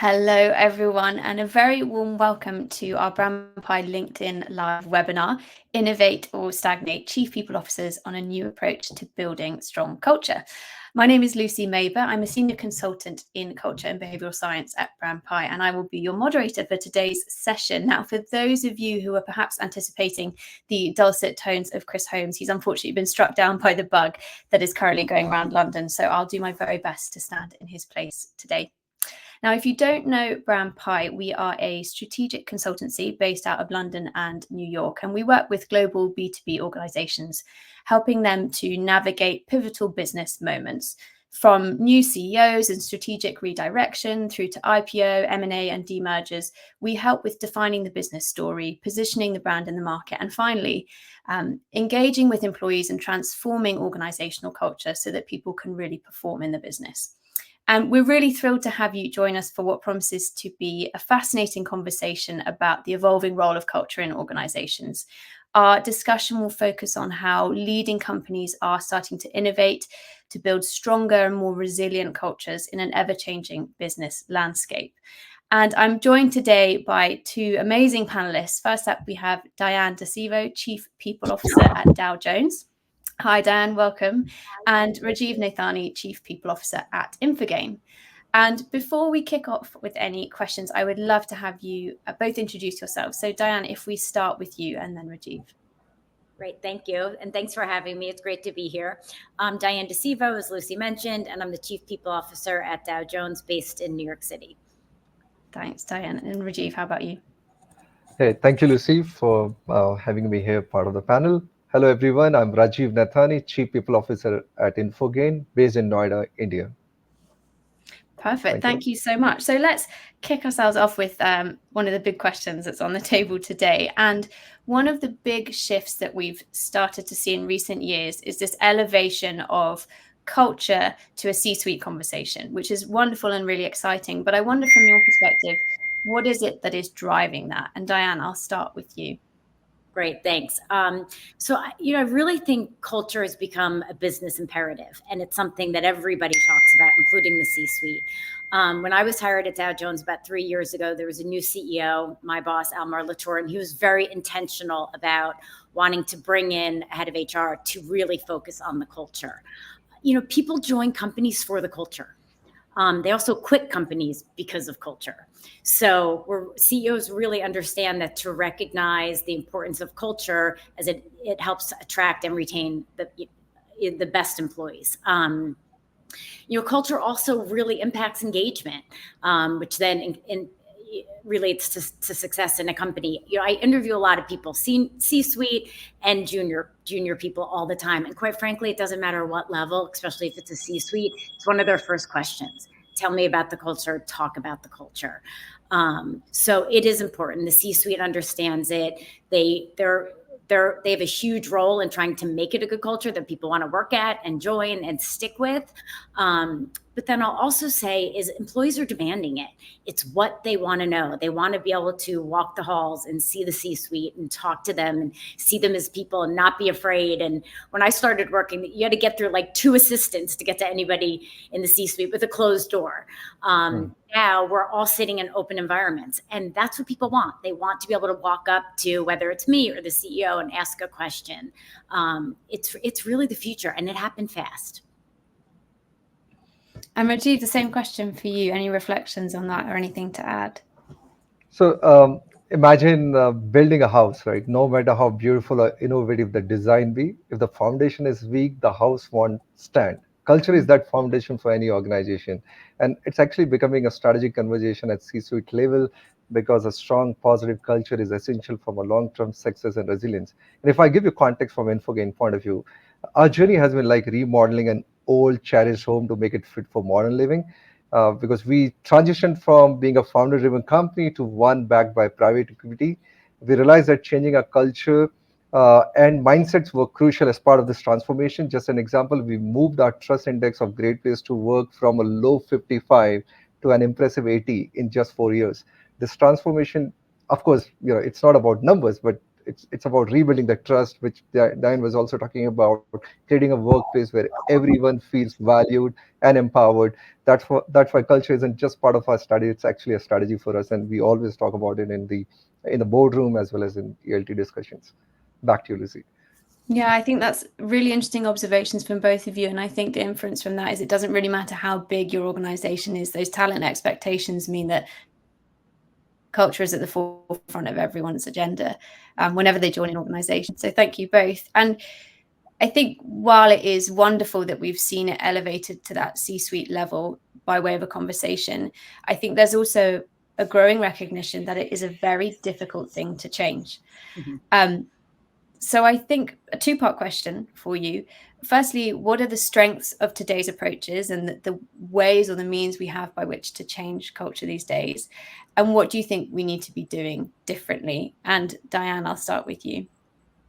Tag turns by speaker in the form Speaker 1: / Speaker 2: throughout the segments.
Speaker 1: Hello, everyone, and a very warm welcome to our Brand Pie LinkedIn Live webinar, Innovate or Stagnate, Chief People Officers on a New Approach to Building Strong Culture. My name is Lucy Maber. I'm a Senior Consultant in Culture and Behavioural Science at Brand Pie, and I will be your moderator for today's session. Now, for those of you who are perhaps anticipating the dulcet tones of Chris Holmes, he's unfortunately been struck down by the bug that is currently going around London, so I'll do my very best to stand in his place today. Now, if you don't know Brand Pie, we are a strategic consultancy based out of London and New York, and we work with global B2B organizations, helping them to navigate pivotal business moments from new CEOs and strategic redirection through to IPO, M&A, and demergers. We help with defining the business story, positioning the brand in the market, and finally, engaging with employees and transforming organizational culture so that people can really perform in the business. And we're really thrilled to have you join us for what promises to be a fascinating conversation about the evolving role of culture in organizations. Our discussion will focus on how leading companies are starting to innovate to build stronger and more resilient cultures in an ever-changing business landscape. And I'm joined today by two amazing panelists. First up, we have Dianne DeSevo, Chief People Officer at Dow Jones. Hi, Dianne, welcome. And Rajiv Naithani, Chief People Officer at Infogain. And before we kick off with any questions, I would love to have you both introduce yourselves. So Dianne, if we start with you and then Rajiv.
Speaker 2: Great, thank you. And thanks for having me. It's great to be here. I'm Dianne DeSevo, as Lucy mentioned, and I'm the Chief People Officer at Dow Jones based in New York City.
Speaker 1: Thanks, Dianne. And Rajiv, how about you?
Speaker 3: Hey, thank you, Lucy, for having me here, part of the panel. Hello, everyone. I'm Rajiv Naithani, Chief People Officer at Infogain, based in Noida, India.
Speaker 1: Perfect. Thank you so much. So let's kick ourselves off with one of the big questions that's on the table today. And one of the big shifts that we've started to see in recent years is this elevation of culture to a C-suite conversation, which is wonderful and really exciting. But I wonder from your perspective, what is it that is driving that? And Dianne, I'll start with you.
Speaker 2: Great, thanks. So, I really think culture has become a business imperative, and it's something that everybody talks about, including the C-suite. When I was hired at Dow Jones about 3 years ago, there was a new CEO, my boss, Almar Latour, and he was very intentional about wanting to bring in a head of HR to really focus on the culture. People join companies for the culture. They also quit companies because of culture. So CEOs really understand that to recognize the importance of culture as it helps attract and retain the best employees. Culture also really impacts engagement, which then relates to success in a company. I interview a lot of people, C-suite and junior people all the time. And quite frankly, it doesn't matter what level, especially if it's a C-suite, it's one of their first questions. Tell me about the culture, talk about the culture. So it is important. The C-suite understands it. They have a huge role in trying to make it a good culture that people want to work at and join and stick with. But then I'll also say is employees are demanding it. It's what they want to know. They want to be able to walk the halls and see the C-suite and talk to them and see them as people and not be afraid. And when I started working, you had to get through like 2 assistants to get to anybody in the C-suite with a closed door. Now we're all sitting in open environments, and that's what people want. They want to be able to walk up to whether it's me or the CEO and ask a question. It's really the future, and it happened fast.
Speaker 1: And Rajiv, the same question for you. Any reflections on that or anything to add?
Speaker 3: So imagine building a house, right? No matter how beautiful or innovative the design be, if the foundation is weak, the house won't stand. Culture is that foundation for any organization. And it's actually becoming a strategic conversation at C-suite level because a strong positive culture is essential from a long-term success and resilience. And if I give you context from Infogain point of view, our journey has been like remodeling an old cherished home to make it fit for modern living. Because we transitioned from being a founder-driven company to one backed by private equity. We realized that changing our culture and mindsets were crucial as part of this transformation. Just an example, we moved our trust index of great place to work from a low 55 to an impressive 80 in just 4 years. This transformation, of course, it's not about numbers, but It's about rebuilding the trust, which Diane was also talking about, creating a workplace where everyone feels valued and empowered. That's why culture isn't just part of our study; it's actually a strategy for us, and we always talk about it in the boardroom as well as in ELT discussions. Back to you, Lucy.
Speaker 1: Yeah, I think that's really interesting observations from both of you. And I think the inference from that is it doesn't really matter how big your organization is. Those talent expectations mean that culture is at the forefront of everyone's agenda whenever they join an organization. So thank you both. And I think while it is wonderful that we've seen it elevated to that C-suite level by way of a conversation, I think there's also a growing recognition that it is a very difficult thing to change.
Speaker 2: Mm-hmm.
Speaker 1: So I think a two-part question for you. Firstly, what are the strengths of today's approaches and the ways or the means we have by which to change culture these days? And what do you think we need to be doing differently? And Dianne, I'll start with you.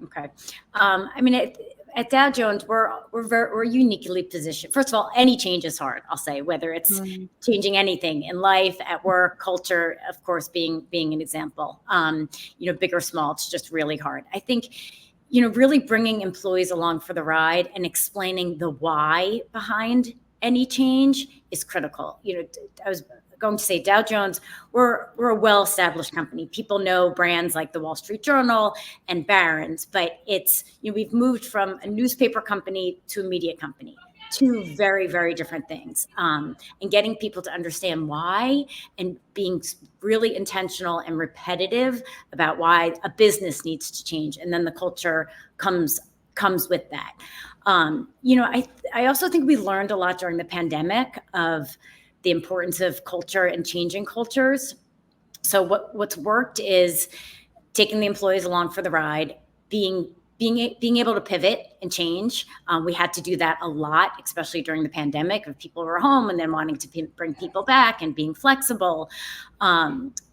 Speaker 2: Okay. I mean, at Dow Jones, we're uniquely positioned. First of all, any change is hard. I'll say, whether it's changing anything in life, at work, culture, of course, being an example. Big or small, it's just really hard. I think, really bringing employees along for the ride and explaining the why behind any change is critical. I was going to say Dow Jones, we're a well-established company. People know brands like the Wall Street Journal and Barron's, but it's, we've moved from a newspaper company to a media company, two very, very different things. And getting people to understand why and being really intentional and repetitive about why a business needs to change. And then the culture comes with that. I also think we learned a lot during the pandemic of the importance of culture and changing cultures. So what's worked is taking the employees along for the ride, being able to pivot and change. We had to do that a lot, especially during the pandemic, if people were home and then wanting to bring people back and being flexible.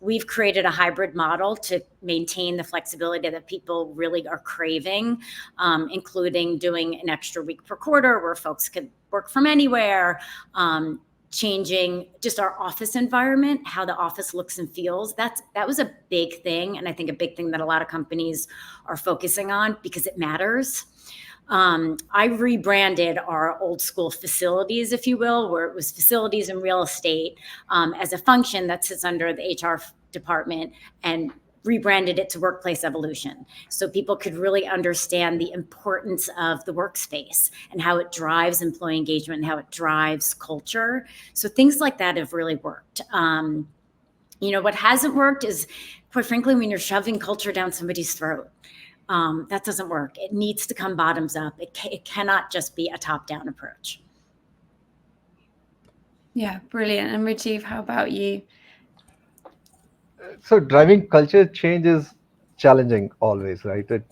Speaker 2: We've created a hybrid model to maintain the flexibility that people really are craving, including doing an extra week per quarter where folks could work from anywhere, changing just our office environment, how the office looks and feels. That was a big thing. And I think a big thing that a lot of companies are focusing on because it matters. I rebranded our old school facilities, if you will, where it was facilities and real estate, as a function that sits under the HR department, and rebranded it to Workplace Evolution. So people could really understand the importance of the workspace and how it drives employee engagement and how it drives culture. So things like that have really worked. What hasn't worked is, quite frankly, when you're shoving culture down somebody's throat. That doesn't work. It needs to come bottoms up. It cannot just be a top-down approach.
Speaker 1: Yeah, brilliant. And Rajiv, how about you?
Speaker 3: So driving culture change is challenging always, right? It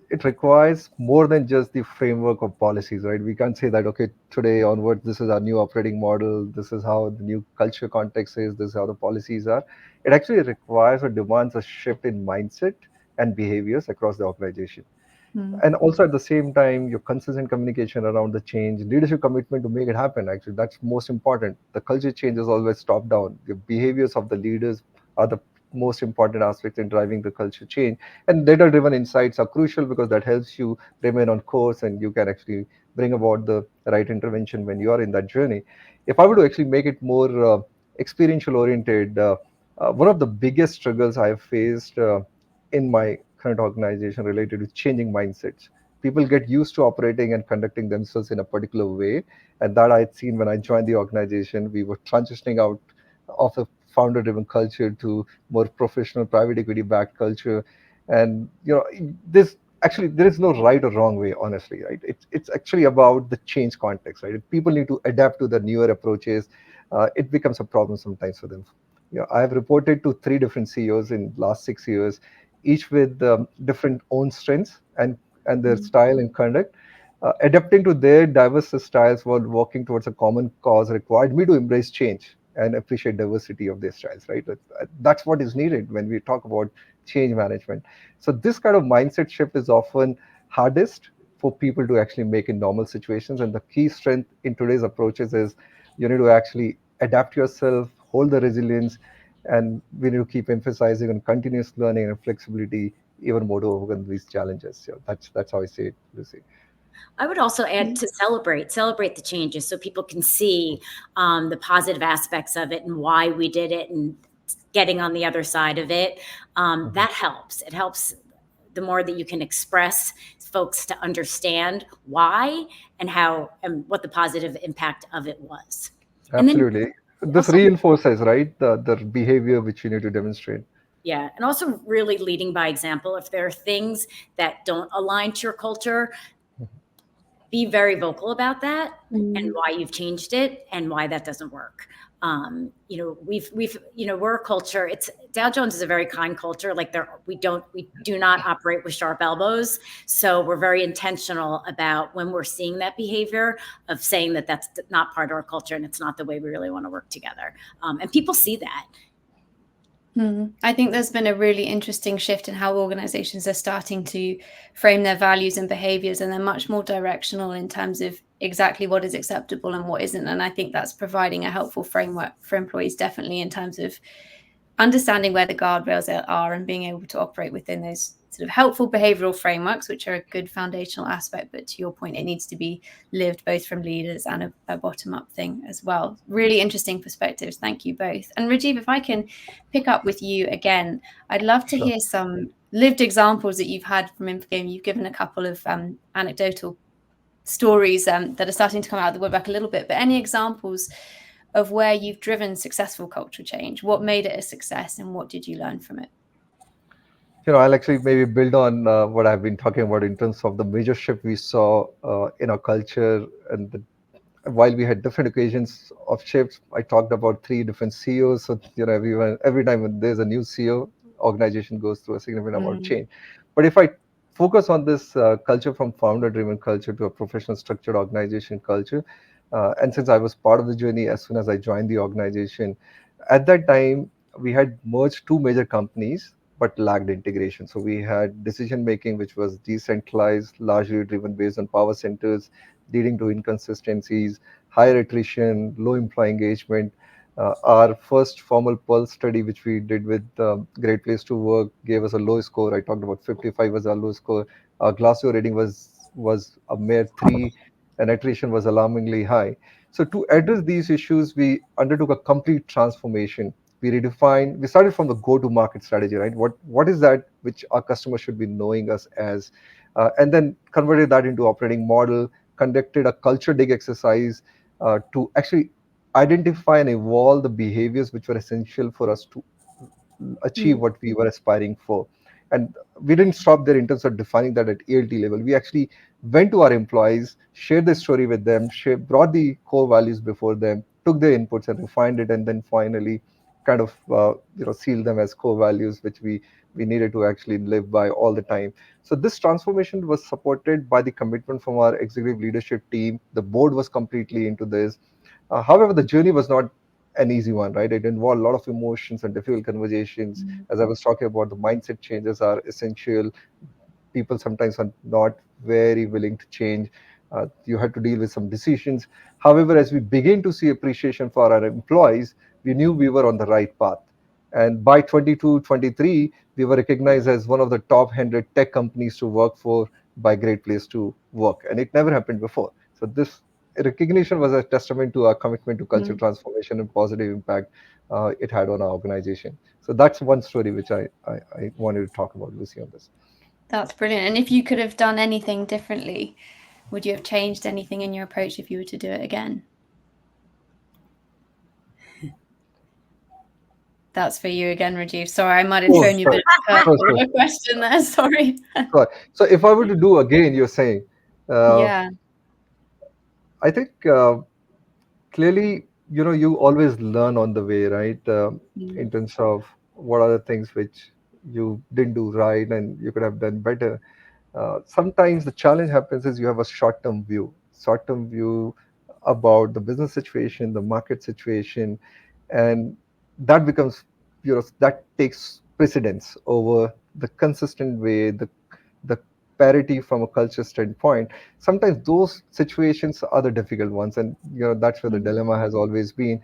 Speaker 3: it it requires more than just the framework of policies, right? We can't say that, okay, today onwards this is our new operating model, this is how the new culture context is, this is how the policies are. It actually requires or demands a shift in mindset and behaviors across the organization. And also at the same time, your consistent communication around the change, leadership commitment to make it happen. Actually, that's most important. The culture change is always top down. The behaviors of the leaders are the most important aspects in driving the culture change. And data driven insights are crucial because that helps you remain on course and you can actually bring about the right intervention when you are in that journey. If I were to actually make it more experiential oriented, one of the biggest struggles I have faced in my current organization related to changing mindsets. People get used to operating and conducting themselves in a particular way. And that I'd seen when I joined the organization. We were transitioning out of a founder driven culture to more professional private equity backed culture. And this actually there is no right or wrong way, honestly, right? It's actually about the change context, right? If people need to adapt to the newer approaches, it becomes a problem sometimes for them. I have reported to three different CEOs in last 6 years, each with different own strengths and their style and conduct. Adapting to their diverse styles while working towards a common cause required me to embrace change and appreciate diversity of their styles, right? That's what is needed when we talk about change management. So this kind of mindset shift is often hardest for people to actually make in normal situations. And the key strength in today's approaches is you need to actually adapt yourself, hold the resilience, and we need to keep emphasizing on continuous learning and flexibility even more to overcome these challenges. So that's how I see it, Lucy.
Speaker 2: I would also add to celebrate the changes so people can see the positive aspects of it and why we did it and getting on the other side of it. That helps. It helps the more that you can express folks to understand why and how and what the positive impact of it was. And then
Speaker 3: Absolutely. This
Speaker 2: also,
Speaker 3: reinforces, right, the behavior which you need to demonstrate.
Speaker 2: yeah, and also really leading by example. If there are things that don't align to your culture, be very vocal about that and why you've changed it and why that doesn't work. We're a culture. It's Dow Jones is a very kind culture. Like we do not operate with sharp elbows. So we're very intentional about when we're seeing that behavior of saying that that's not part of our culture and it's not the way we really want to work together. And people see that.
Speaker 1: I think there's been a really interesting shift in how organizations are starting to frame their values and behaviors, and they're much more directional in terms of exactly what is acceptable and what isn't. And I think that's providing a helpful framework for employees, definitely in terms of understanding where the guardrails are and being able to operate within those sort of helpful behavioral frameworks, which are a good foundational aspect. But to your point, it needs to be lived both from leaders and a bottom-up thing as well. Really interesting perspectives. Thank you both. And Rajiv, if I can pick up with you again, I'd love to hear some lived examples that you've had from Infogain. You've given a couple of anecdotal stories that are starting to come out of the woodwork a little bit, but any examples of where you've driven successful cultural change? What made it a success and what did you learn from it?
Speaker 3: I'll actually maybe build on what I've been talking about in terms of the major shift we saw in our culture. And while we had different occasions of shifts, I talked about three different CEOs. So, every time when there's a new CEO, organization goes through a significant amount of change. But if I focus on this culture from founder-driven culture to a professional structured organization culture, and since I was part of the journey as soon as I joined the organization, at that time, we had merged two major companies but lacked integration. So we had decision making, which was decentralized, largely driven based on power centers, leading to inconsistencies, higher attrition, low employee engagement. Our first formal Pulse study, which we did with Great Place to Work, gave us a low score. I talked about 55 was our low score. Our Glassdoor rating was a mere 3, and attrition was alarmingly high. So to address these issues, we undertook a complete transformation. We started from the go-to-market strategy, right? What is that which our customers should be knowing us as, and then converted that into operating model, conducted a culture dig exercise to actually identify and evolve the behaviors which were essential for us to achieve what we were aspiring for. And we didn't stop there in terms of defining that at ELT level. We actually went to our employees, shared the story with them, brought the core values before them, took their inputs and refined it, and then finally kind of seal them as core values, which we needed to actually live by all the time. So this transformation was supported by the commitment from our executive leadership team. The board was completely into this. However, the journey was not an easy one, right? It involved a lot of emotions and difficult conversations. As I was talking about, the mindset changes are essential. People sometimes are not very willing to change. You had to deal with some decisions. However, as we begin to see appreciation for our employees, we knew we were on the right path. And by 22-23, we were recognized as one of the top 100 tech companies to work for by Great Place to Work. And it never happened before. So this recognition was a testament to our commitment to cultural transformation and positive impact it had on our organization. So that's one story which I wanted to talk about, Lucy, on this.
Speaker 1: That's brilliant. And if you could have done anything differently, would you have changed anything in your approach if you were to do it again? That's for you again, Rajiv. Sorry, I might have thrown you a bit of a question there. Sorry.
Speaker 3: So if I were to do again, you're saying,
Speaker 1: Yeah.
Speaker 3: I think clearly, you always learn on the way, right? In terms of what are the things which you didn't do right and you could have done better. Sometimes the challenge happens is you have a short-term view about the business situation, the market situation, and that becomes, that takes precedence over the consistent way, the parity from a culture standpoint. Sometimes those situations are the difficult ones, and that's where the dilemma has always been.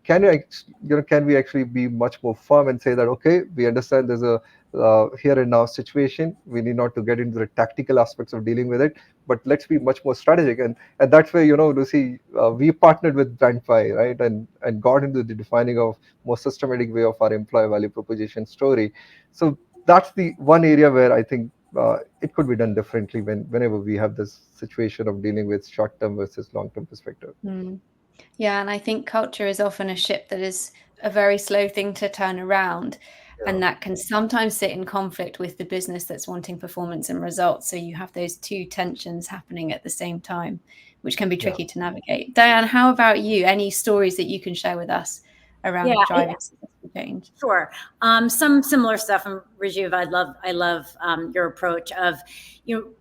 Speaker 3: Can we actually be much more firm and say that, okay, we understand there's a here and now situation. We need not to get into the tactical aspects of dealing with it, but let's be much more strategic. And that's where, Lucy, we partnered with BrandPi, right, and got into the defining of more systematic way of our employee value proposition story. So that's the one area where I think it could be done differently whenever we have this situation of dealing with short-term versus long-term perspective.
Speaker 1: Yeah, and I think culture is often a ship that is a very slow thing to turn around,
Speaker 3: Yeah.
Speaker 1: and that can sometimes sit in conflict with the business that's wanting performance and results. So you have those two tensions happening at the same time, which can be tricky to navigate. Dianne, how about you? Any stories that you can share with us around driving successful change?
Speaker 2: Sure. Some similar stuff. And Rajiv, I love your approach of,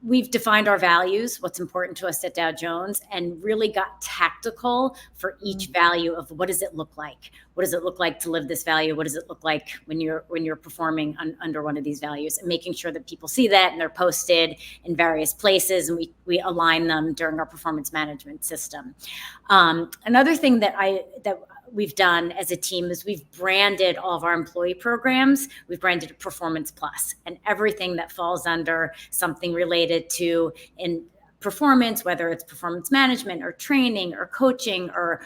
Speaker 2: we've defined our values, what's important to us at Dow Jones, and really got tactical for each value of what does it look like? What does it look like to live this value? What does it look like when you're performing under one of these values, and making sure that people see that and they're posted in various places, and we align them during our performance management system. Another thing that we've done as a team is we've branded all of our employee programs. We've branded it Performance Plus, and everything that falls under something related to in performance, whether it's performance management or training or coaching or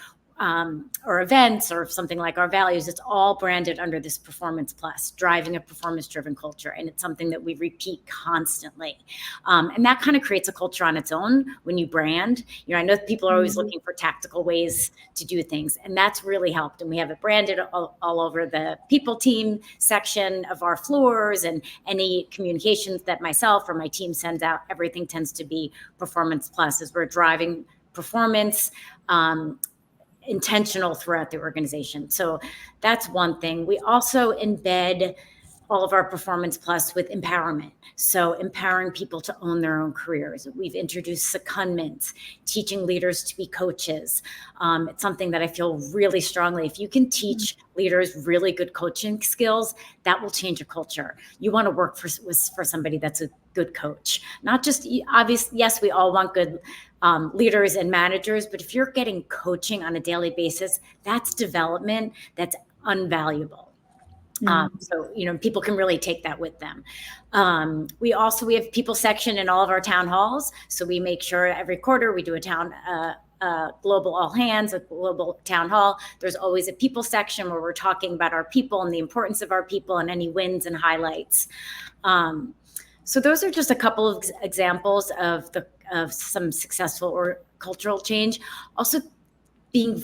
Speaker 2: events or something like our values, it's all branded under this Performance Plus, driving a performance-driven culture. And it's something that we repeat constantly. And that kind of creates a culture on its own when you brand. I know people are always looking for tactical ways to do things, and that's really helped. And we have it branded all over the people team section of our floors, and any communications that myself or my team sends out, everything tends to be Performance Plus, as we're driving performance intentional throughout the organization. So that's one thing. We also embed all of our Performance Plus with empowerment. So empowering people to own their own careers. We've introduced secondments, teaching leaders to be coaches. It's something that I feel really strongly. If you can teach leaders really good coaching skills, that will change a culture. You want to work for somebody that's a good coach. Not just obvious. Yes, we all want good leaders and managers, but if you're getting coaching on a daily basis, that's development that's unvaluable. So, people can really take that with them. We have people section in all of our town halls. So we make sure every quarter we do a global all hands, a global town hall. There's always a people section where we're talking about our people and the importance of our people and any wins and highlights. So those are just a couple of examples of some successful or cultural change. Also, being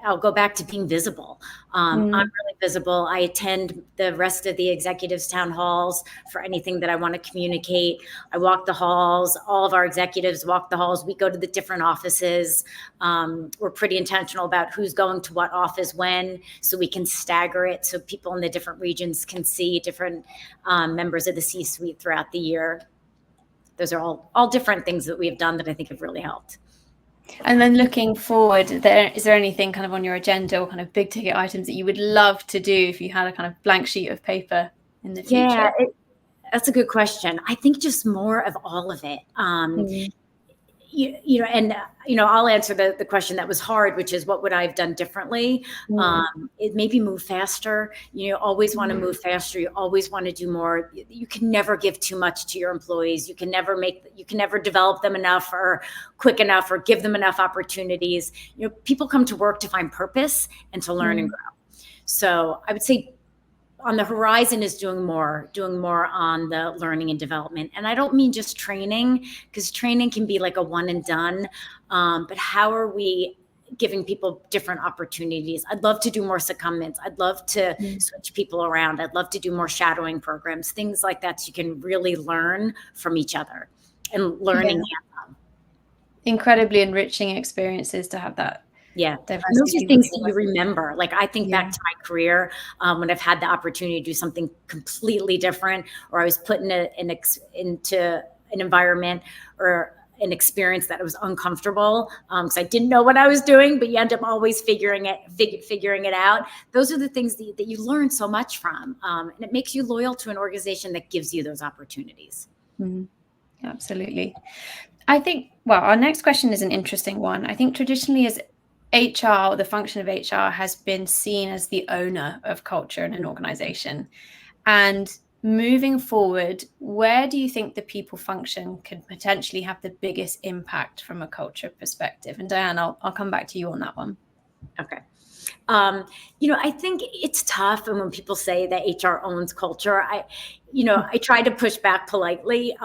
Speaker 2: I'll go back to being visible. I'm really visible. I attend the rest of the executives' town halls for anything that I want to communicate. I walk the halls. All of our executives walk the halls. We go to the different offices. We're pretty intentional about who's going to what office when, so we can stagger it so people in the different regions can see different members of the C-suite throughout the year. Those are all different things that we have done that I think have really helped.
Speaker 1: And then looking forward, is there anything kind of on your agenda or kind of big ticket items that you would love to do if you had a kind of blank sheet of paper in the future?
Speaker 2: Yeah, that's a good question. I think just more of all of it. I'll answer the question that was hard, which is what would I have done differently? It maybe move faster. You always want to move faster. You always want to do more. You can never give too much to your employees. You can never develop them enough or quick enough or give them enough opportunities. People come to work to find purpose and to learn and grow. So I would say on the horizon is doing more on the learning and development. And I don't mean just training, because training can be like a one and done. But how are we giving people different opportunities? I'd love to do more secondments. I'd love to switch people around. I'd love to do more shadowing programs, things like that, so you can really learn from each other and learning.
Speaker 1: Incredibly enriching experiences to have that.
Speaker 2: Yeah. Those are things that you remember. Like, I think back to my career when I've had the opportunity to do something completely different, or I was put into an environment or an experience that was uncomfortable because I didn't know what I was doing, but you end up always figuring it out. Those are the things that you learn so much from. And it makes you loyal to an organization that gives you those opportunities.
Speaker 1: Absolutely. I think, our next question is an interesting one. I think traditionally as HR, the function of HR has been seen as the owner of culture in an organization. And moving forward, where do you think the people function could potentially have the biggest impact from a culture perspective? And Dianne, I'll come back to you on that one.
Speaker 2: Okay. I think it's tough. And when people say that HR owns culture, I try to push back politely.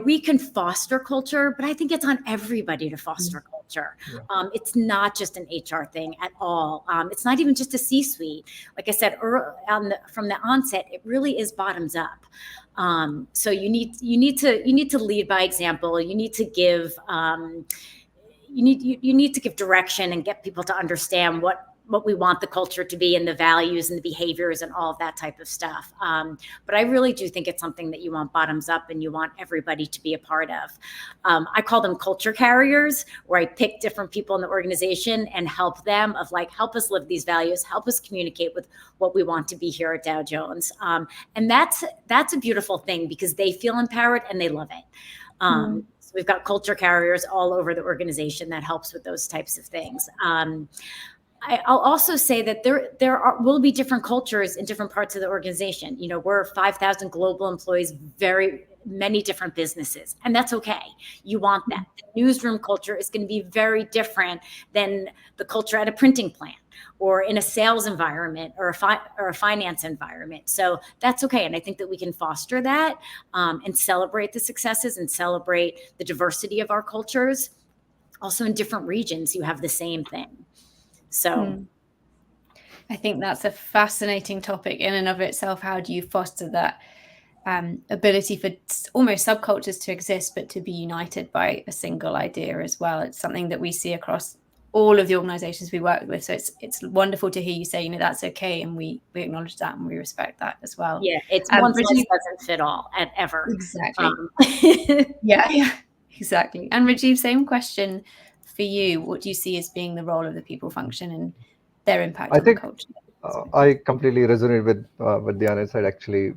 Speaker 2: We can foster culture, but I think it's on everybody to foster culture.
Speaker 3: Yeah.
Speaker 2: It's not just an HR thing at all. It's not even just a C-suite. Like I said, from the onset, it really is bottoms up. So you need to lead by example. You need to give. You need to give direction and get people to understand what we want the culture to be and the values and the behaviors and all of that type of stuff. But I really do think it's something that you want bottoms up and you want everybody to be a part of. I call them culture carriers, where I pick different people in the organization and help them help us live these values, help us communicate with what we want to be here at Dow Jones. And that's a beautiful thing because they feel empowered and they love it. So we've got culture carriers all over the organization that helps with those types of things. I'll also say that there will be different cultures in different parts of the organization. We're 5,000 global employees, very many different businesses, and that's okay. You want that. The newsroom culture is going to be very different than the culture at a printing plant or in a sales environment or a finance environment. So that's okay. And I think that we can foster that and celebrate the successes and celebrate the diversity of our cultures. Also in different regions, you have the same thing. So
Speaker 1: I think that's a fascinating topic in and of itself. How do you foster that ability for almost subcultures to exist, but to be united by a single idea as well? It's something that we see across all of the organizations we work with. So it's wonderful to hear you say, that's okay. And we acknowledge that and we respect that as well.
Speaker 2: Yeah, it's one size doesn't fit all ever.
Speaker 1: Exactly. Yeah, exactly. And Rajiv, same question for you. What do you see as being the role of the people function and their impact on the culture?
Speaker 3: I completely resonate with what Dianne said. Actually,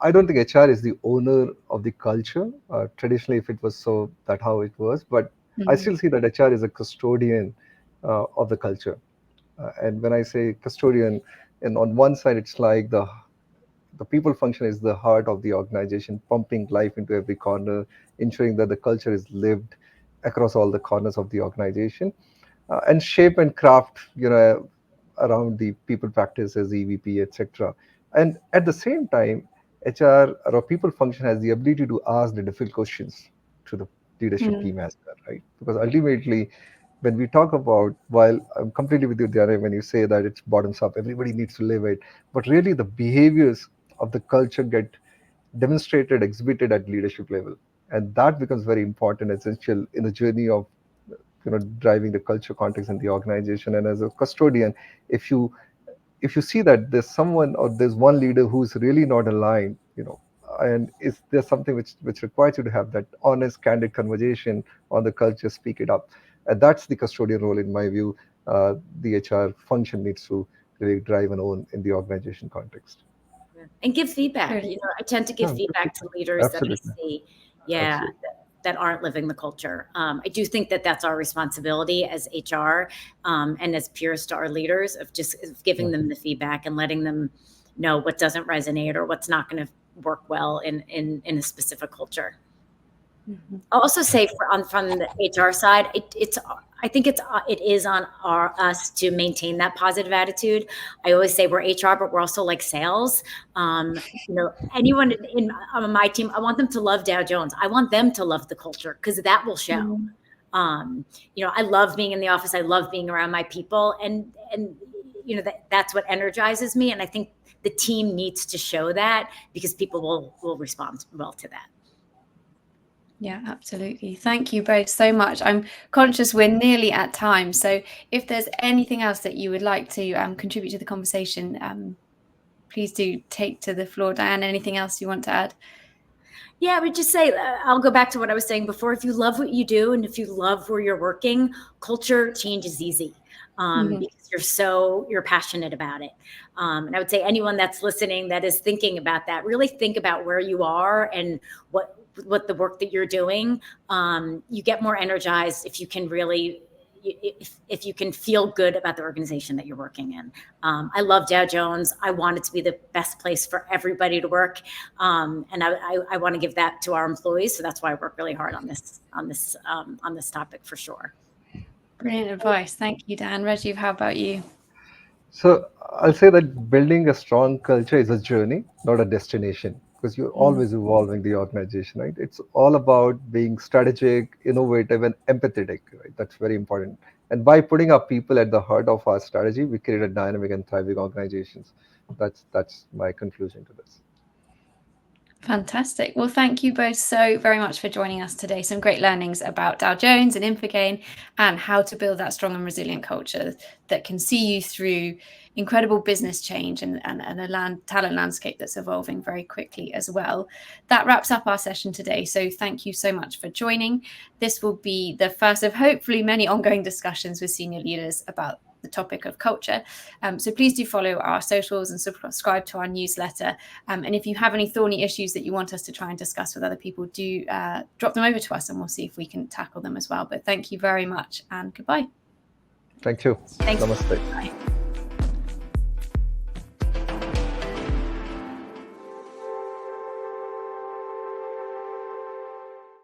Speaker 3: I don't think HR is the owner of the culture. Traditionally, if it was so, that's how it was. But I still see that HR is a custodian of the culture. And when I say custodian, and on one side, it's like the people function is the heart of the organization, pumping life into every corner, ensuring that the culture is lived across all the corners of the organization, and shape and craft, around the people practices, EVP, etc. And at the same time, HR or people function has the ability to ask the difficult questions to the leadership team as well, right? Because ultimately, when we talk about, while I'm completely with you, Dianne, when you say that it's bottoms up, everybody needs to live it, but really the behaviors of the culture get demonstrated, exhibited at leadership level, and that becomes very important, essential in the journey of driving the culture context in the organization. And as a custodian, if you see that there's someone or there's one leader who's really not aligned, and is there something which requires you to have that honest, candid conversation on the culture, speak it up. And that's the custodian role, in my view. The HR function needs to really drive and own in the organization context.
Speaker 2: And give feedback. I tend to give feedback to leaders
Speaker 3: Absolutely.
Speaker 2: that I see, that aren't living the culture. I do think that that's our responsibility as HR and as peers to our leaders of just giving them the feedback and letting them know what doesn't resonate or what's not going to work well in a specific culture. I'll also say from the HR side, I think it is on us to maintain that positive attitude. I always say we're HR, but we're also like sales. Anyone on my team, I want them to love Dow Jones. I want them to love the culture because that will show. I love being in the office. I love being around my people, and that's what energizes me. And I think the team needs to show that because people will respond well to that.
Speaker 1: Yeah, absolutely. Thank you both so much. I'm conscious we're nearly at time. So if there's anything else that you would like to contribute to the conversation, please do take to the floor. Dianne, anything else you want to add?
Speaker 2: Yeah, I would just say, I'll go back to what I was saying before. If you love what you do and if you love where you're working, culture change is easy because you're passionate about it. And I would say anyone that's listening that is thinking about that, really think about where you are and what the work that you're doing. You get more energized if you can really if you can feel good about the organization that you're working in. I love Dow Jones. I want it to be the best place for everybody to work, and I want to give that to our employees. So that's why I work really hard on this topic for sure.
Speaker 1: Brilliant advice. Thank you, Dan. Rajiv, how about you?
Speaker 3: So I'll say that building a strong culture is a journey, not a destination, because you're always evolving the organization, right? It's all about being strategic, innovative, and empathetic, right? That's very important. And by putting our people at the heart of our strategy, we create a dynamic and thriving organizations. That's my conclusion to this.
Speaker 1: Fantastic. Well, thank you both so very much for joining us today. Some great learnings about Dow Jones and Infogain and how to build that strong and resilient culture that can see you through incredible business change and a talent landscape that's evolving very quickly as well. That wraps up our session today. So thank you so much for joining. This will be the first of hopefully many ongoing discussions with senior leaders about the topic of culture. So please do follow our socials and subscribe to our newsletter. And if you have any thorny issues that you want us to try and discuss with other people, do drop them over to us and we'll see if we can tackle them as well. But thank you very much and goodbye.
Speaker 3: Thank you.
Speaker 1: Thanks.
Speaker 3: Namaste.
Speaker 1: Bye.